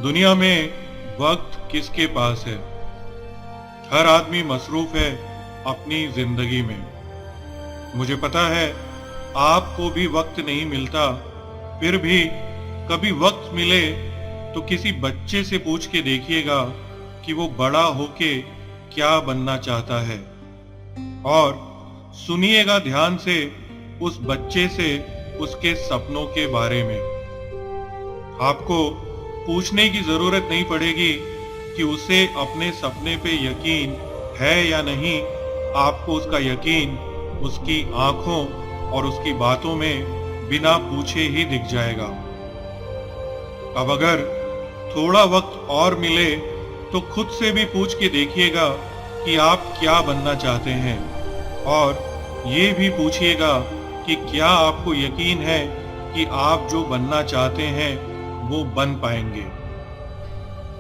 दुनिया में वक्त किसके पास है? हर आदमी मसरूफ है अपनी जिंदगी में। मुझे पता है आपको भी वक्त नहीं मिलता, फिर भी कभी वक्त मिले तो किसी बच्चे से पूछ के देखिएगा कि वो बड़ा होके क्या बनना चाहता है, और सुनिएगा ध्यान से उस बच्चे से उसके सपनों के बारे में। आपको पूछने की जरूरत नहीं पड़ेगी कि उसे अपने सपने पे यकीन है या नहीं। आपको उसका यकीन उसकी आंखों और उसकी बातों में बिना पूछे ही दिख जाएगा। अब अगर थोड़ा वक्त और मिले तो खुद से भी पूछ के देखिएगा कि आप क्या बनना चाहते हैं, और ये भी पूछिएगा कि क्या आपको यकीन है कि आप जो बनना चाहते हैं वो बन पाएंगे।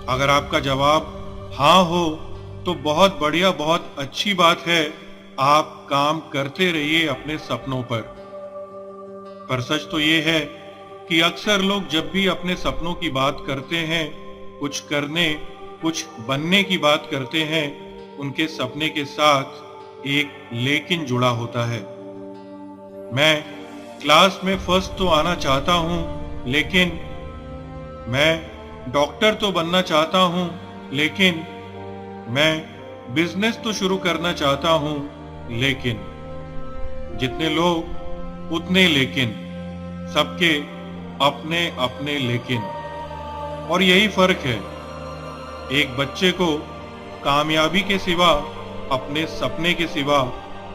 अगर आपका जवाब हाँ हो तो बहुत बढ़िया, बहुत अच्छी बात है। आप काम करते रहिए अपने सपनों पर सच तो ये है कि अक्सर लोग जब भी अपने सपनों की बात करते हैं, कुछ करने, कुछ बनने की बात करते हैं, उनके सपने के साथ एक लेकिन जुड़ा होता है। मैं क्लास में फर्स्ट तो आना चाहता हूं, लेकिन मैं डॉक्टर तो बनना चाहता हूं, लेकिन मैं बिजनेस तो शुरू करना चाहता हूं, लेकिन जितने लोग उतने लेकिन, सबके अपने अपने लेकिन। और यही फर्क है, एक बच्चे को कामयाबी के सिवा, अपने सपने के सिवा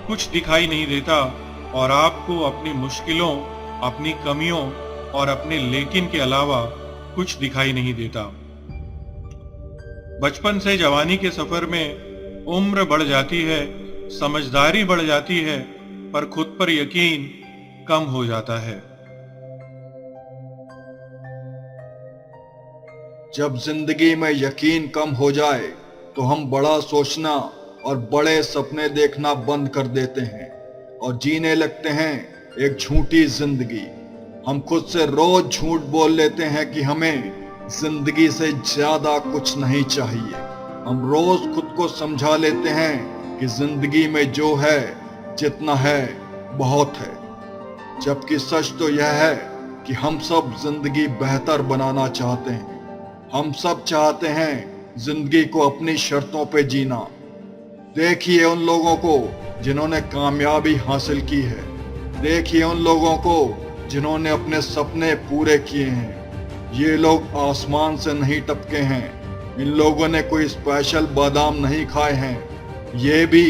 कुछ दिखाई नहीं देता, और आपको अपनी मुश्किलों, अपनी कमियों और अपने लेकिन के अलावा कुछ दिखाई नहीं देता। बचपन से जवानी के सफर में उम्र बढ़ जाती है, समझदारी बढ़ जाती है, पर खुद पर यकीन कम हो जाता है। जब जिंदगी में यकीन कम हो जाए तो हम बड़ा सोचना और बड़े सपने देखना बंद कर देते हैं और जीने लगते हैं एक झूठी जिंदगी। हम खुद से रोज झूठ बोल लेते हैं कि हमें जिंदगी से ज्यादा कुछ नहीं चाहिए। हम रोज खुद को समझा लेते हैं कि जिंदगी में जो है, जितना है बहुत है, जबकि सच तो यह है कि हम सब जिंदगी बेहतर बनाना चाहते हैं। हम सब चाहते हैं जिंदगी को अपनी शर्तों पे जीना। देखिए उन लोगों को जिन्होंने कामयाबी हासिल की है, देखिए उन लोगों को जिन्होंने अपने सपने पूरे किए हैं। ये लोग आसमान से नहीं टपके हैं, इन लोगों ने कोई स्पेशल बादाम नहीं खाए हैं। ये भी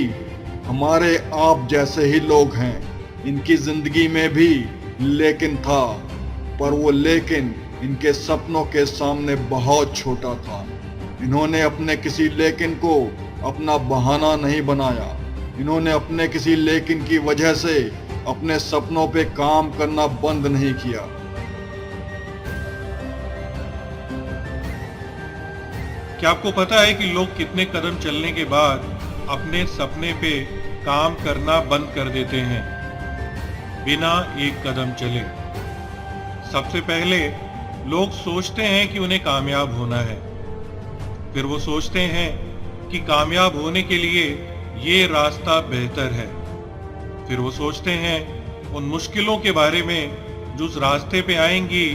हमारे आप जैसे ही लोग हैं। इनकी जिंदगी में भी लेकिन था, पर वो लेकिन इनके सपनों के सामने बहुत छोटा था। इन्होंने अपने किसी लेकिन को अपना बहाना नहीं बनाया। इन्होंने अपने किसी लेकिन की वजह से अपने सपनों पे काम करना बंद नहीं किया। क्या आपको पता है कि लोग कितने कदम चलने के बाद अपने सपने पे काम करना बंद कर देते हैं, बिना एक कदम चले? सबसे पहले लोग सोचते हैं कि उन्हें कामयाब होना है, फिर वो सोचते हैं कि कामयाब होने के लिए ये रास्ता बेहतर है, फिर वो सोचते हैं उन मुश्किलों के बारे में जो उस रास्ते पे आएंगी,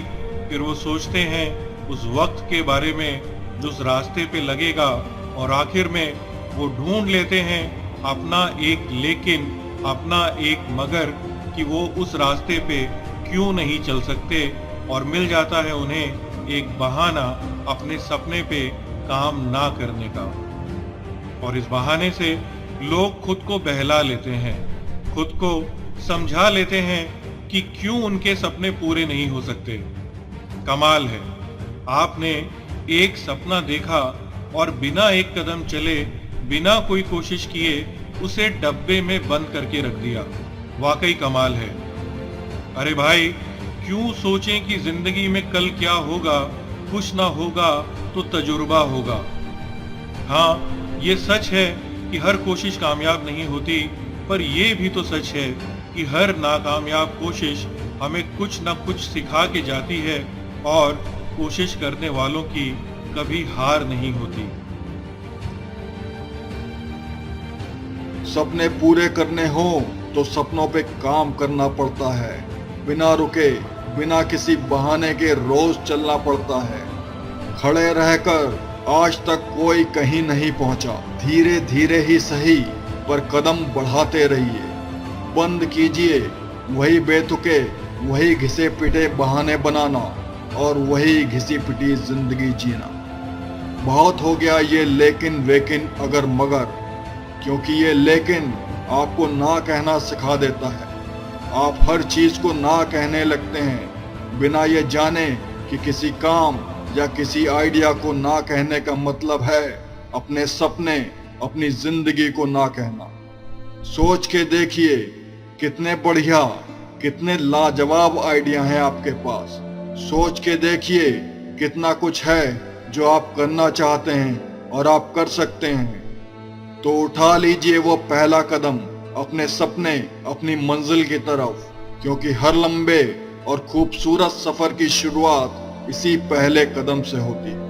फिर वो सोचते हैं उस वक्त के बारे में जो उस रास्ते पे लगेगा, और आखिर में वो ढूंढ लेते हैं अपना एक लेकिन, अपना एक मगर, कि वो उस रास्ते पे क्यों नहीं चल सकते, और मिल जाता है उन्हें एक बहाना अपने सपने पे काम ना करने का। और इस बहाने से लोग खुद को बहला लेते हैं, खुद को समझा लेते हैं कि क्यों उनके सपने पूरे नहीं हो सकते। कमाल है, आपने एक सपना देखा और बिना एक कदम चले, बिना कोई कोशिश किए उसे डब्बे में बंद करके रख दिया। वाकई कमाल है। अरे भाई, क्यों सोचें कि जिंदगी में कल क्या होगा? कुछ ना होगा तो तजुर्बा होगा। हाँ, ये सच है कि हर कोशिश कामयाब नहीं होती, पर यह भी तो सच है कि हर नाकामयाब कोशिश हमें कुछ न कुछ सिखा के जाती है, और कोशिश करने वालों की कभी हार नहीं होती। सपने पूरे करने हो तो सपनों पे काम करना पड़ता है। बिना रुके, बिना किसी बहाने के रोज चलना पड़ता है। खड़े रहकर आज तक कोई कहीं नहीं पहुंचा। धीरे धीरे ही सही, पर कदम बढ़ाते रहिए। बंद कीजिए वही बेतुके, वही घिसे पिटे बहाने बनाना और वही घिसी पिटी जिंदगी जीना। बहुत हो गया ये लेकिन वेकिन अगर मगर, क्योंकि ये लेकिन आपको ना कहना सिखा देता है। आप हर चीज को ना कहने लगते हैं बिना ये जाने कि किसी काम या किसी आइडिया को ना कहने का मतलब है अपने सपने, अपनी जिंदगी को ना कहना। सोच के देखिए कितने बढ़िया, कितने लाजवाब आइडिया हैं आपके पास। सोच के देखिए कितना कुछ है जो आप करना चाहते हैं और आप कर सकते हैं। तो उठा लीजिए वो पहला कदम अपने सपने, अपनी मंजिल की तरफ, क्योंकि हर लंबे और खूबसूरत सफर की शुरुआत इसी पहले कदम से होती है।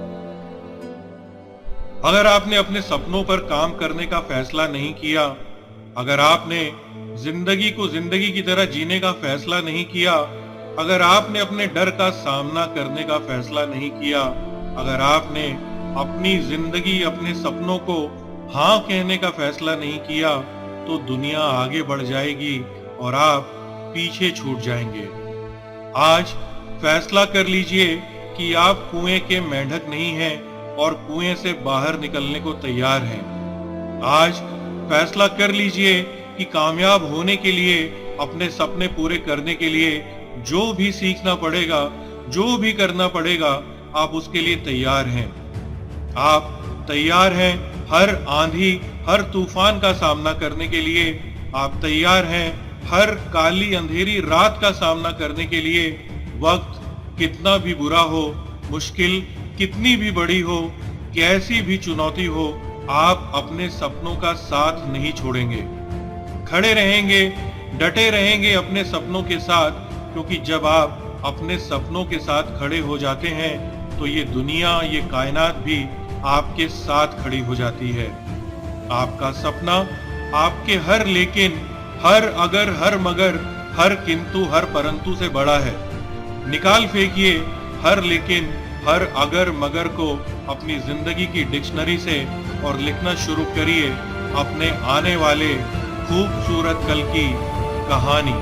अगर आपने अपने सपनों पर काम करने का फैसला नहीं किया, अगर आपने जिंदगी को जिंदगी की तरह जीने का फैसला नहीं किया, अगर आपने अपने डर का सामना करने का फैसला नहीं किया, अगर आपने अपनी जिंदगी, अपने सपनों को हाँ कहने का फैसला नहीं किया, तो दुनिया आगे बढ़ जाएगी और आप पीछे छूट जाएंगे। आज फैसला कर लीजिए कि आप कुएं के मेंढक नहीं हैं और कुएं से बाहर निकलने को तैयार हैं। आज फैसला कर लीजिए कि कामयाब होने के लिए, अपने सपने पूरे करने के लिए जो भी सीखना पड़ेगा, जो भी करना पड़ेगा, आप उसके लिए तैयार हैं। आप तैयार हैं हर आंधी, हर तूफान का सामना करने के लिए। आप तैयार हैं हर काली अंधेरी रात का सामना करने के लिए। वक्त कितना भी बुरा हो, मुश्किल कितनी भी बड़ी हो, कैसी भी चुनौती हो, आप अपने सपनों का साथ नहीं छोड़ेंगे। खड़े रहेंगे, डटे रहेंगे अपने सपनों के साथ, क्योंकि जब आप अपने सपनों के साथ खड़े हो जाते हैं तो ये दुनिया, ये कायनात भी आपके साथ खड़ी हो जाती है। आपका सपना आपके हर लेकिन, हर अगर, हर मगर, हर किंतु, हर परंतु से बड़ा है। निकाल फेंकिए हर लेकिन, हर अगर मगर को अपनी जिंदगी की डिक्शनरी से और लिखना शुरू करिए अपने आने वाले खूबसूरत कल की कहानी।